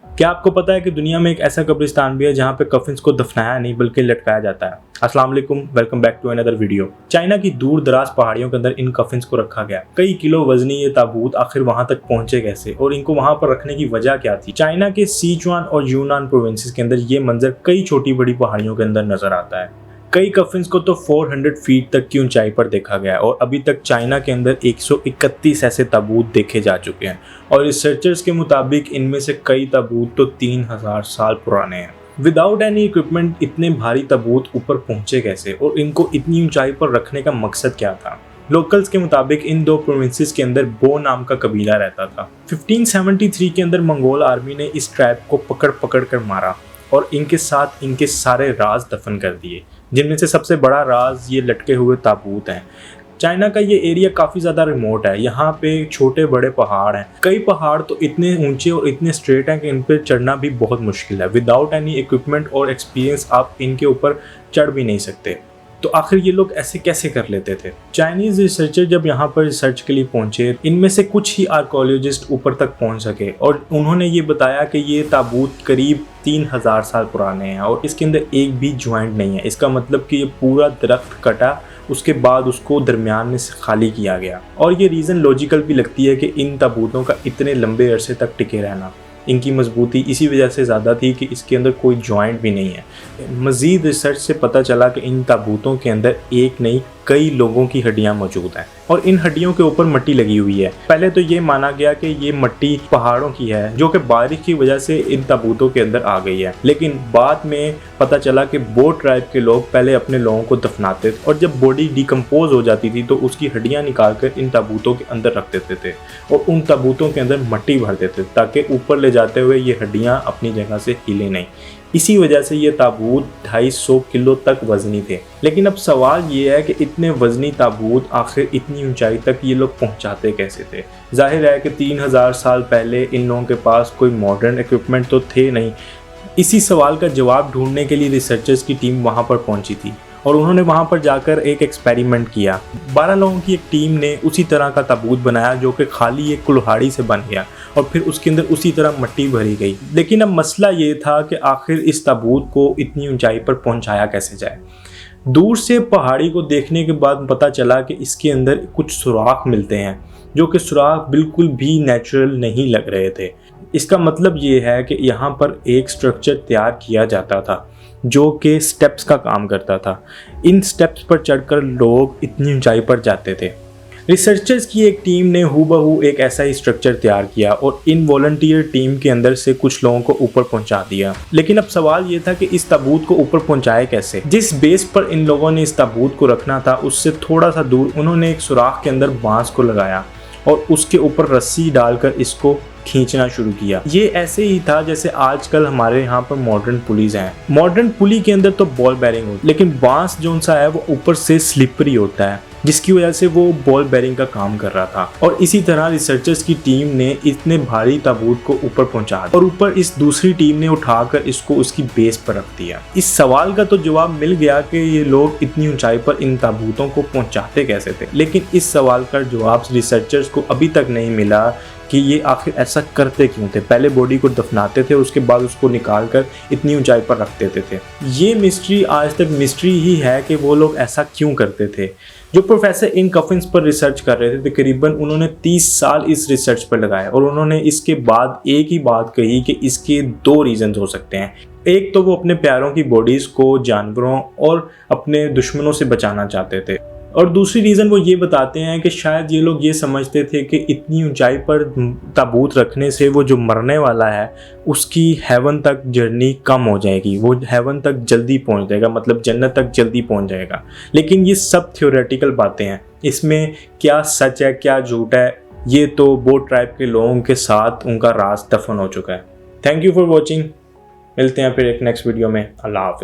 क्या आपको पता है कि दुनिया में एक ऐसा कब्रिस्तान भी है जहाँ पे कफिन्स को दफनाया नहीं बल्कि लटकाया जाता है। अस्सलाम वालेकुम, welcome back to another video. China की दूर दराज पहाड़ियों के अंदर इन कफिन्स को रखा गया। कई किलो वजनी ये ताबूत आखिर वहां तक पहुंचे कैसे और इनको वहां पर रखने की वजह क्या थी। चाइना के सिचुआन और यूनान प्रोविंसेस के अंदर ये मंजर कई छोटी बड़ी पहाड़ियों के अंदर नजर आता है। कई कफिन्स को तो 400 फीट तक की ऊंचाई पर देखा गया और अभी तक चाइना के अंदर 131 ऐसे ताबूत देखे जा चुके हैं और रिसर्चर्स के मुताबिक इनमें से कई ताबूत तो 3000 साल पुराने हैं। विदाउट एनी इक्विपमेंट इतने भारी ताबूत ऊपर पहुंचे कैसे और इनको इतनी ऊंचाई पर रखने का मकसद क्या था। लोकल्स के मुताबिक इन दो प्रोविंसेस के अंदर बो नाम का कबीला रहता था। 1573 के अंदर मंगोल आर्मी ने इस ट्राइब को पकड़ कर मारा और इनके साथ इनके सारे राज दफन कर दिए, जिनमें से सबसे बड़ा राज ये लटके हुए ताबूत हैं। चाइना का ये एरिया काफ़ी ज़्यादा रिमोट है। यहाँ पे छोटे बड़े पहाड़ हैं। कई पहाड़ तो इतने ऊंचे और इतने स्ट्रेट हैं कि इन पर चढ़ना भी बहुत मुश्किल है। विदाउट एनी इक्विपमेंट और एक्सपीरियंस आप इनके ऊपर चढ़ भी नहीं सकते। तो आखिर ये लोग ऐसे कैसे कर लेते थे। चाइनीज़ रिसर्चर जब यहाँ पर रिसर्च के लिए पहुंचे, इनमें से कुछ ही आर्कोलॉजिस्ट ऊपर तक पहुंच सके और उन्होंने ये बताया कि ये ताबूत करीब 3000 साल पुराने हैं और इसके अंदर एक भी ज्वाइंट नहीं है। इसका मतलब कि ये पूरा दरख्त कटा, उसके बाद उसको दरमियान में से खाली किया गया। और ये रीज़न लॉजिकल भी लगती है कि इन ताबूतों का इतने लंबे अरसे तक टिके रहना, इनकी मजबूती इसी वजह से ज़्यादा थी कि इसके अंदर कोई जॉइंट भी नहीं है। मज़ीद रिसर्च से पता चला कि इन ताबूतों के अंदर एक नहीं कई लोगों की हड्डियां मौजूद हैं और इन हड्डियों के ऊपर मिट्टी लगी हुई है। पहले तो ये माना गया कि ये मिट्टी पहाड़ों की है जो कि बारिश की वजह से इन ताबूतों के अंदर आ गई है, लेकिन बाद में पता चला कि बो ट्राइब के लोग पहले अपने लोगों को दफनाते थे और जब बॉडी डिकम्पोज हो जाती थी तो उसकी हड्डियां निकाल कर इन ताबूतों के अंदर रख देते थे और उन ताबूतों के अंदर मिट्टी भर देते थे ताकि ऊपर ले जाते हुए ये हड्डियाँ अपनी जगह से हिले नहीं। इसी वजह से ये ताबूत 250 किलो तक वजनी थे। लेकिन अब सवाल ये है कि इतने वजनी ताबूत आखिर इतनी ऊंचाई तक ये लोग पहुंचाते कैसे थे। जाहिर है कि 3000 साल पहले इन लोगों के पास कोई मॉडर्न इक्विपमेंट तो थे नहीं। इसी सवाल का जवाब ढूंढने के लिए रिसर्चर्स की टीम वहां पर पहुंची थी और उन्होंने वहां पर जाकर एक एक्सपेरिमेंट किया। 12 लोगों की एक टीम ने उसी तरह का ताबूत बनाया जो कि खाली एक कुल्हाड़ी से बन गया और फिर उसके अंदर उसी तरह मिट्टी भरी गई। लेकिन अब मसला ये था कि आखिर इस ताबूत को इतनी ऊंचाई पर पहुंचाया कैसे जाए। दूर से पहाड़ी को देखने के बाद पता चला कि इसके अंदर कुछ सुराख मिलते हैं जो कि सुराख बिल्कुल भी नेचुरल नहीं लग रहे थे। इसका मतलब ये है कि यहाँ पर एक स्ट्रक्चर तैयार किया जाता था जो कि स्टेप्स का काम करता था। इन स्टेप्स पर चढ़कर लोग इतनी ऊंचाई पर जाते थे। रिसर्चर्स की एक टीम ने हूबहू एक ऐसा ही स्ट्रक्चर तैयार किया और इन वॉलंटियर टीम के अंदर से कुछ लोगों को ऊपर पहुंचा दिया। लेकिन अब सवाल ये था कि इस ताबूत को ऊपर पहुंचाए कैसे। जिस बेस पर इन लोगों ने इस ताबूत को रखना था उससे थोड़ा सा दूर उन्होंने एक सुराख के अंदर बांस को लगाया और उसके ऊपर रस्सी डालकर इसको खींचना शुरू किया। ये ऐसे ही था जैसे आजकल हमारे यहाँ पर मॉडर्न पुलीज हैं। मॉडर्न पुली के अंदर तो बॉल बेरिंग होती है, लेकिन बांस जो सा है वो ऊपर से स्लिपरी होता है जिसकी वजह से वो बॉल बेरिंग का काम कर रहा था। और इसी तरह रिसर्चर्स की टीम ने इतने भारी ताबूत को ऊपर पहुंचा दिया और ऊपर इस दूसरी टीम ने उठाकर इसको उसकी बेस पर रख दिया। इस सवाल का तो जवाब मिल गया कि ये लोग इतनी ऊंचाई पर इन ताबूतों को पहुंचाते कैसे थे, लेकिन इस सवाल का जवाब रिसर्चर्स को अभी तक नहीं मिला कि ये आखिर ऐसा करते क्यों थे। पहले बॉडी को दफनाते थे, उसके बाद उसको निकाल कर इतनी ऊंचाई पर रख देते थे। ये मिस्ट्री आज तक मिस्ट्री ही है कि वो लोग ऐसा क्यों करते थे। जो प्रोफेसर इन कफिन्स पर रिसर्च कर रहे थे तकरीबन उन्होंने 30 साल इस रिसर्च पर लगाए और उन्होंने इसके बाद एक ही बात कही कि इसके 2 रीजंस हो सकते हैं। एक तो वो अपने प्यारों की बॉडीज़ को जानवरों और अपने दुश्मनों से बचाना चाहते थे और दूसरी रीज़न वो ये बताते हैं कि शायद ये लोग ये समझते थे कि इतनी ऊंचाई पर ताबूत रखने से वो जो मरने वाला है उसकी हेवन तक जर्नी कम हो जाएगी, वो हेवन तक जल्दी पहुंच जाएगा, मतलब जन्नत तक जल्दी पहुंच जाएगा। लेकिन ये सब थ्योरेटिकल बातें हैं, इसमें क्या सच है क्या झूठ है ये तो बो ट्राइब के लोगों के साथ उनका राज दफन हो चुका है। Thank you for watching. मिलते हैं फिर एक नेक्स्ट वीडियो में। अल्लाह हाफिज़।